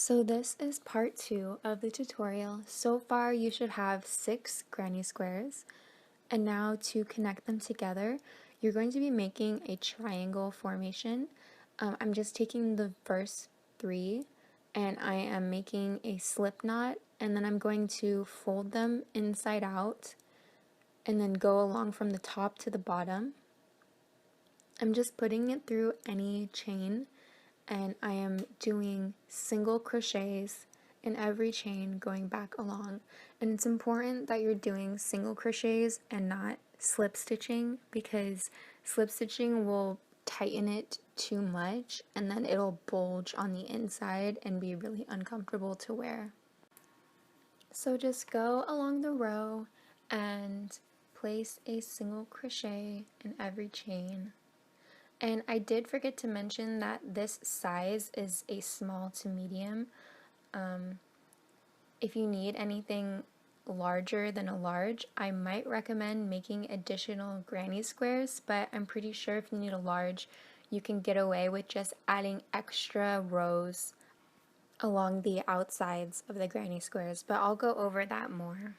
So this is part 2 of the tutorial. So far you should have 6 granny squares, and now to connect them together you're going to be making a triangle formation. I'm just taking the first 3 and I am making a slip knot, and then I'm going to fold them inside out and then go along from the top to the bottom. I'm just putting it through any chain, and I am doing single crochets in every chain going back along. And it's important that you're doing single crochets and not slip stitching, because slip stitching will tighten it too much and then it'll bulge on the inside and be really uncomfortable to wear. So just go along the row and place a single crochet in every chain. And I did forget to mention that this size is a small to medium. If you need anything larger than a large, I might recommend making additional granny squares, but I'm pretty sure if you need a large, you can get away with just adding extra rows along the outsides of the granny squares, but I'll go over that more.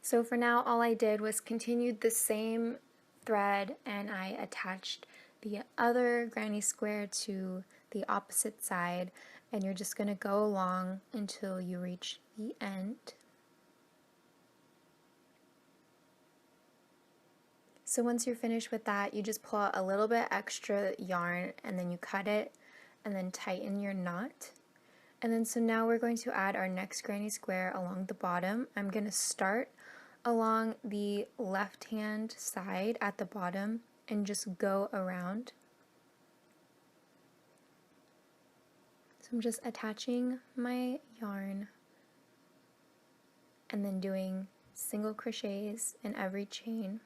So for now, all I did was continued the same thread and I attached the other granny square to the opposite side, and you're just going to go along until you reach the end. So once you're finished with that, you just pull out a little bit extra yarn and then you cut it and then tighten your knot. And then so now we're going to add our next granny square along the bottom. I'm going to start along the left hand side at the bottom and just go around. So I'm just attaching my yarn and then doing single crochets in every chain.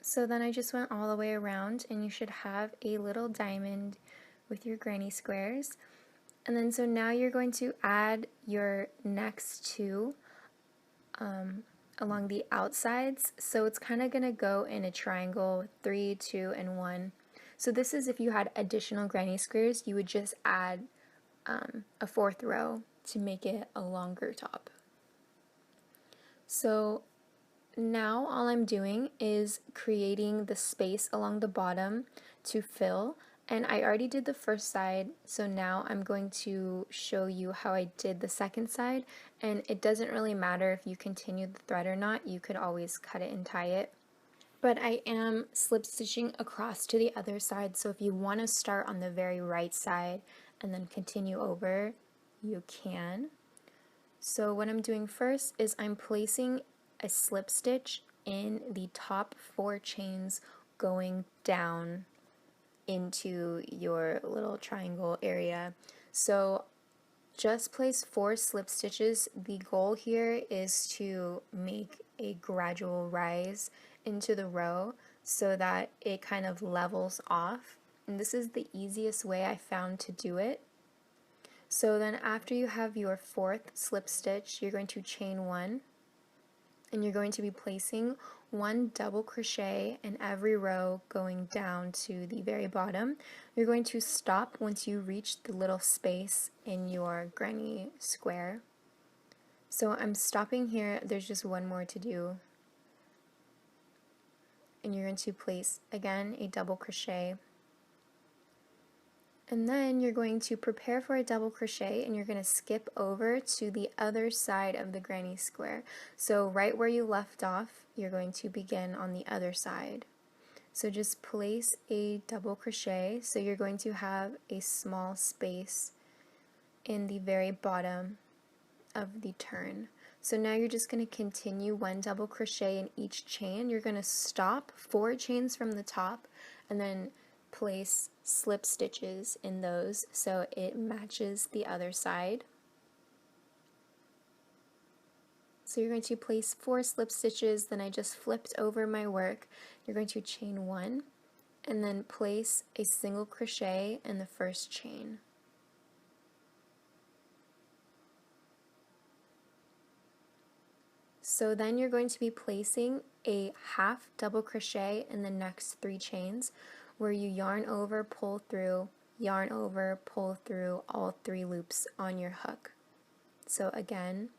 So then I just went all the way around, and you should have a little diamond with your granny squares. And then so now you're going to add your next 2 along the outsides. So it's kind of going to go in a triangle with 3, 2, and 1. So this is if you had additional granny squares, you would just add a 4th row to make it a longer top. So now all I'm doing is creating the space along the bottom to fill, and I already did the first side, so now I'm going to show you how I did the second side. And it doesn't really matter if you continue the thread or not, you could always cut it and tie it. But I am slip stitching across to the other side, so if you want to start on the very right side and then continue over, you can. So what I'm doing first is I'm placing a slip stitch in the top 4 chains going down into your little triangle area. So just place 4 slip stitches. The goal here is to make a gradual rise into the row so that it kind of levels off. And this is the easiest way I found to do it. So then after you have your 4th slip stitch, you're going to chain 1, and you're going to be placing 1 double crochet in every row going down to the very bottom. You're going to stop once you reach the little space in your granny square. So I'm stopping here, there's just 1 more to do. And you're going to place again a double crochet. And then you're going to prepare for a double crochet, and you're going to skip over to the other side of the granny square. So right where you left off, you're going to begin on the other side. So just place a double crochet, so you're going to have a small space in the very bottom of the turn. So now you're just going to continue 1 double crochet in each chain. You're going to stop 4 chains from the top and then place slip stitches in those so it matches the other side. So you're going to place 4 slip stitches, then I just flipped over my work. You're going to chain 1 and then place a single crochet in the first chain. So then you're going to be placing a half double crochet in the next 3 chains where you yarn over, pull through, yarn over, pull through all 3 loops on your hook. So again,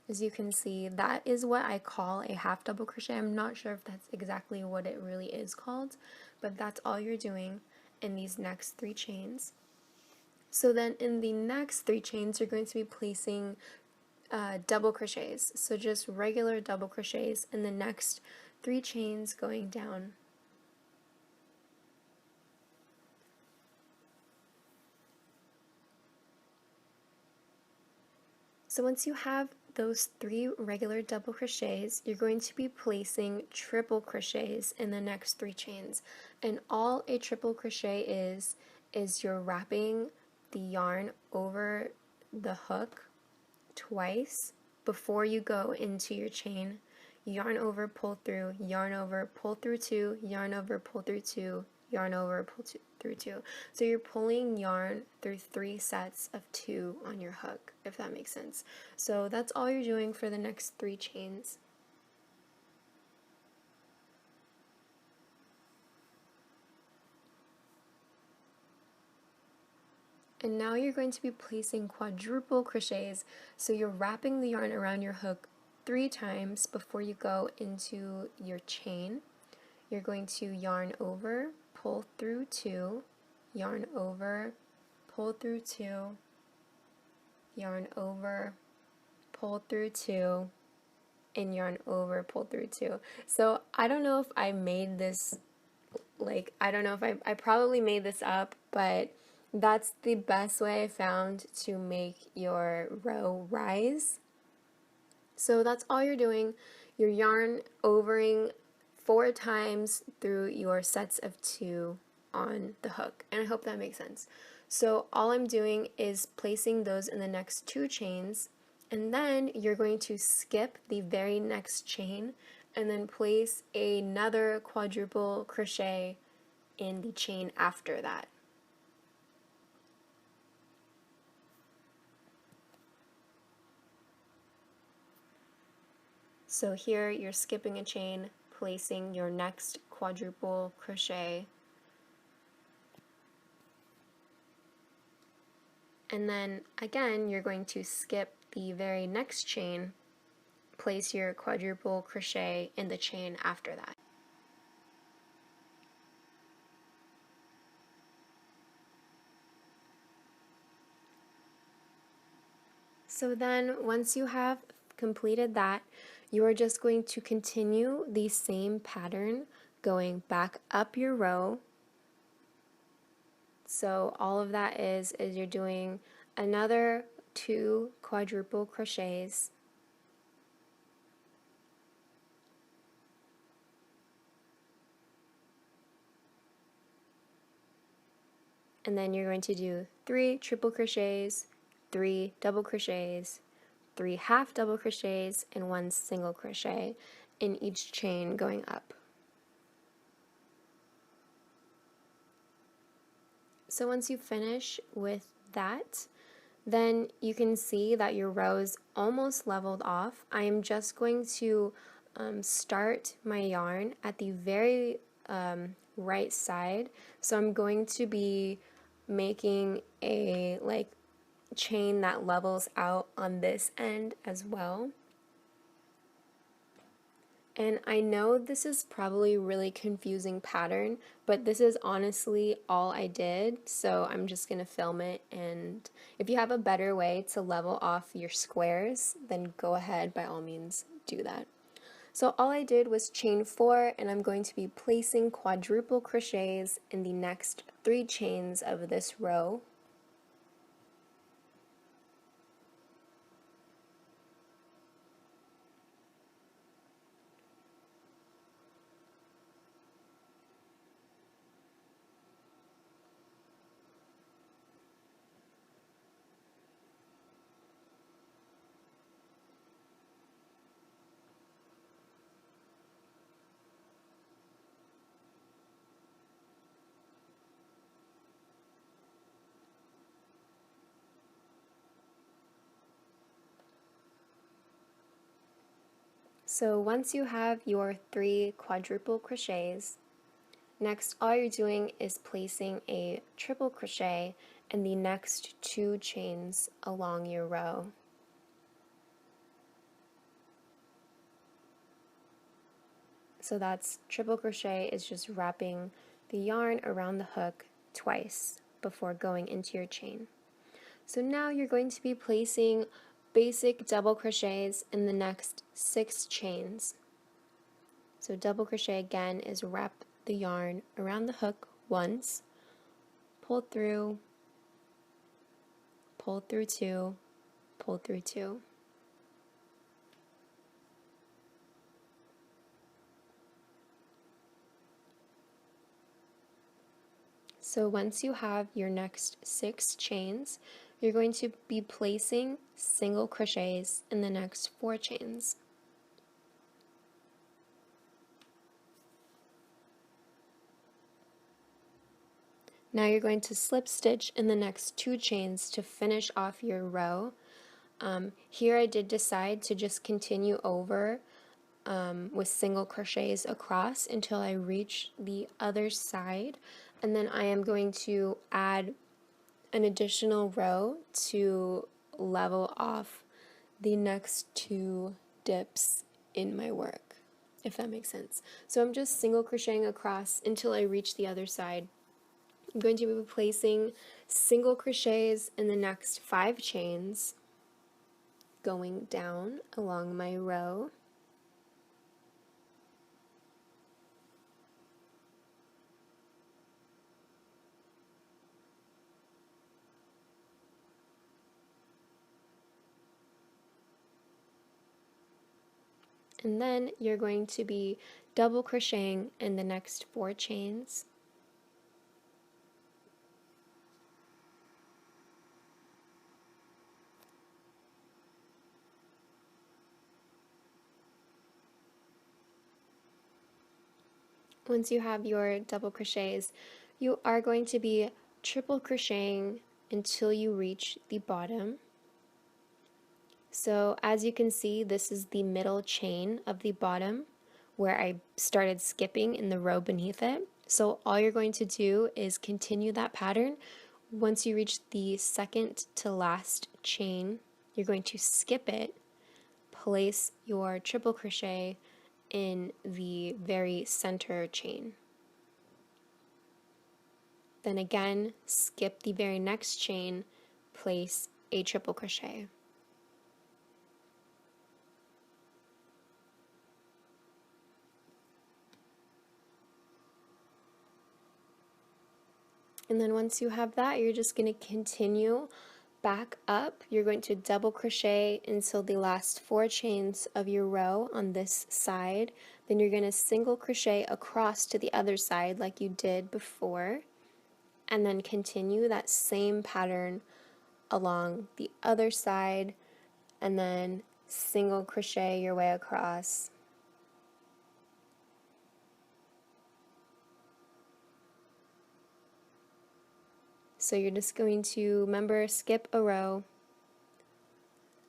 as you can see, that is what I call a half double crochet. I'm not sure if that's exactly what it really is called, but that's all you're doing in these next 3 chains. So then in the next 3 chains, you're going to be placing double crochets. So just regular double crochets in the next 3 chains going down. So once you have those 3 regular double crochets, you're going to be placing triple crochets in the next 3 chains. And all a triple crochet is you're wrapping the yarn over the hook twice before you go into your chain. Yarn over, pull through, yarn over, pull through 2, yarn over, pull through 2, yarn over, pull through 2. So you're pulling yarn through 3 sets of 2 on your hook, if that makes sense. So that's all you're doing for the next 3 chains. And now you're going to be placing quadruple crochets. So you're wrapping the yarn around your hook 3 times before you go into your chain. You're going to yarn over, pull through 2, yarn over, pull through 2, yarn over, pull through 2, and yarn over, pull through 2. So I don't know if I made this, I don't know if I probably made this up, but that's the best way I found to make your row rise. So that's all you're doing. You're yarn overing 4 times through your sets of 2 on the hook, and I hope that makes sense. So all I'm doing is placing those in the next 2 chains, and then you're going to skip the very next chain and then place another quadruple crochet in the chain after that. So here you're skipping a chain, placing your next quadruple crochet, and then again you're going to skip the very next chain, place your quadruple crochet in the chain after that. So then once you have completed that, you are just going to continue the same pattern going back up your row. So all of that is you're doing another 2 quadruple crochets, and then you're going to do 3 triple crochets, 3 double crochets, 3 half double crochets, and 1 single crochet in each chain going up. So once you finish with that, then you can see that your row is almost leveled off. I am just going to start my yarn at the very right side. So I'm going to be making a chain that levels out on this end as well. And I know this is probably a really confusing pattern, but this is honestly all I did, so I'm just going to film it, and if you have a better way to level off your squares, then go ahead, by all means, do that. So all I did was chain 4, and I'm going to be placing quadruple crochets in the next 3 chains of this row. So once you have your 3 quadruple crochets, next all you're doing is placing a triple crochet in the next 2 chains along your row. So that's triple crochet is just wrapping the yarn around the hook twice before going into your chain. So now you're going to be placing basic double crochets in the next 6 chains. So double crochet again is wrap the yarn around the hook once, pull through 2, pull through 2. So once you have your next 6 chains, you're going to be placing single crochets in the next 4 chains. Now you're going to slip stitch in the next 2 chains to finish off your row. Here I did decide to just continue over with single crochets across until I reach the other side, and then I am going to add an additional row to level off the next 2 dips in my work, if that makes sense. So I'm just single crocheting across until I reach the other side. I'm going to be placing single crochets in the next 5 chains, going down along my row. And then you're going to be double crocheting in the next 4 chains. Once you have your double crochets, you are going to be triple crocheting until you reach the bottom. So as you can see, this is the middle chain of the bottom where I started skipping in the row beneath it. So all you're going to do is continue that pattern. Once you reach the second to last chain, you're going to skip it, place your triple crochet in the very center chain. Then again, skip the very next chain, place a triple crochet. And then once you have that, you're just going to continue back up. You're going to double crochet until the last 4 chains of your row on this side. Then you're going to single crochet across to the other side like you did before. And then continue that same pattern along the other side, and then single crochet your way across. So you're just going to, remember, skip a row,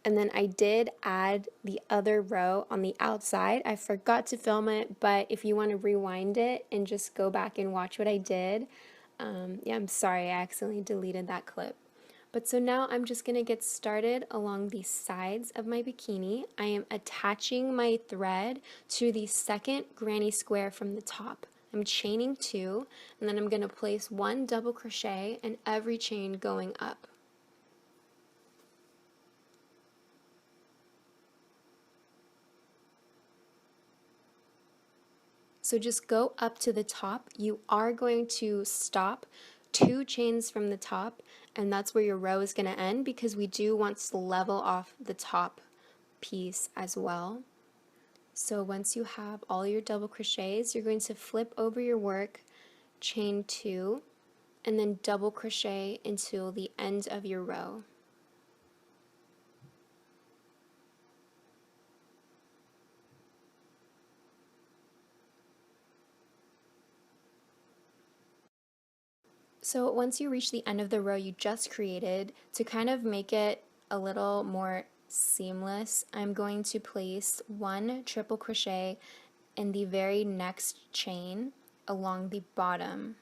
and then I did add the other row on the outside. I forgot to film it, but if you want to rewind it and just go back and watch what I did, yeah, I'm sorry, I accidentally deleted that clip. But so now I'm just going to get started along the sides of my bikini. I am attaching my thread to the second granny square from the top. I'm chaining 2, and then I'm going to place 1 double crochet in every chain going up. So just go up to the top. You are going to stop 2 chains from the top, and that's where your row is going to end, because we do want to level off the top piece as well. So once you have all your double crochets, you're going to flip over your work, chain 2, and then double crochet until the end of your row. So once you reach the end of the row you just created, to kind of make it a little more seamless, I'm going to place one triple crochet in the very next chain along the bottom.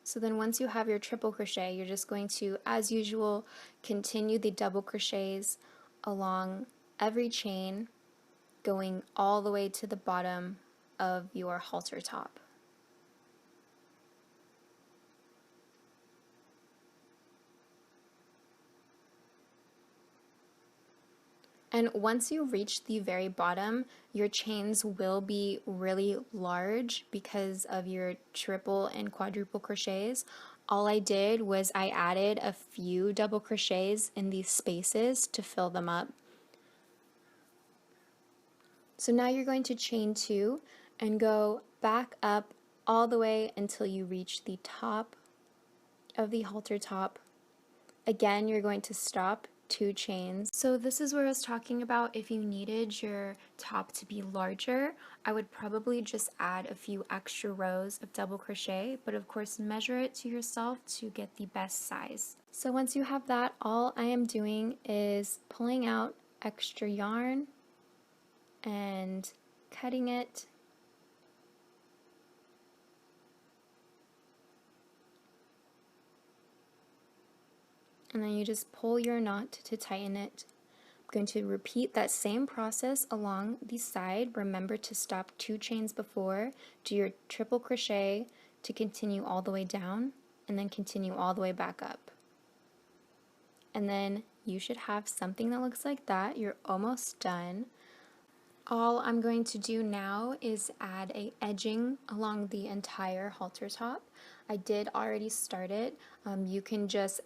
So then once you have your triple crochet, you're just going to, as usual, continue the double crochets along every chain, going all the way to the bottom of your halter top. And once you reach the very bottom, your chains will be really large because of your triple and quadruple crochets. All I did was I added a few double crochets in these spaces to fill them up. So now you're going to chain 2 and go back up all the way until you reach the top of the halter top. Again, you're going to stop 2 chains. So this is where I was talking about if you needed your top to be larger, I would probably just add a few extra rows of double crochet, but of course measure it to yourself to get the best size. So once you have that, all I am doing is pulling out extra yarn and cutting it. And then you just pull your knot to tighten it. I'm going to repeat that same process along the side. Remember to stop 2 chains before, do your triple crochet to continue all the way down, and then continue all the way back up. And then you should have something that looks like that. You're almost done. All I'm going to do now is add a edging along the entire halter top. I did already start it. You can just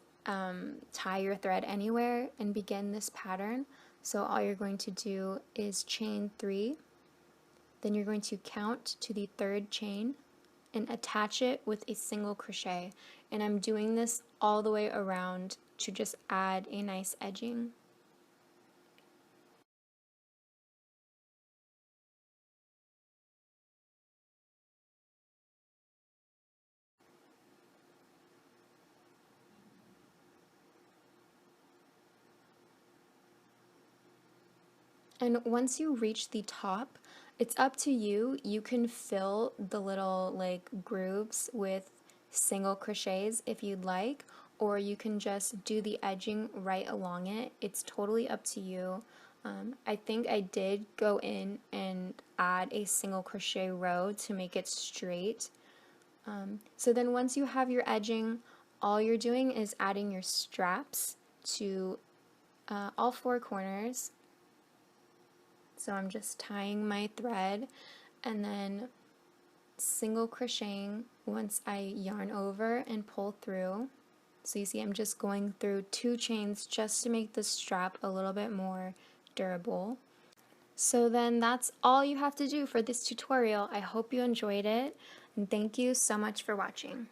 tie your thread anywhere and begin this pattern. So all you're going to do is chain 3, then you're going to count to the 3rd chain and attach it with a single crochet. And I'm doing this all the way around to just add a nice edging. And once you reach the top, it's up to you. You can fill the little like grooves with single crochets if you'd like, or you can just do the edging right along it. It's totally up to you. I think I did go in and add a single crochet row to make it straight. So then once you have your edging, all you're doing is adding your straps to all 4 corners. So I'm just tying my thread and then single crocheting once I yarn over and pull through. So you see I'm just going through 2 chains just to make the strap a little bit more durable. So then that's all you have to do for this tutorial. I hope you enjoyed it, and thank you so much for watching.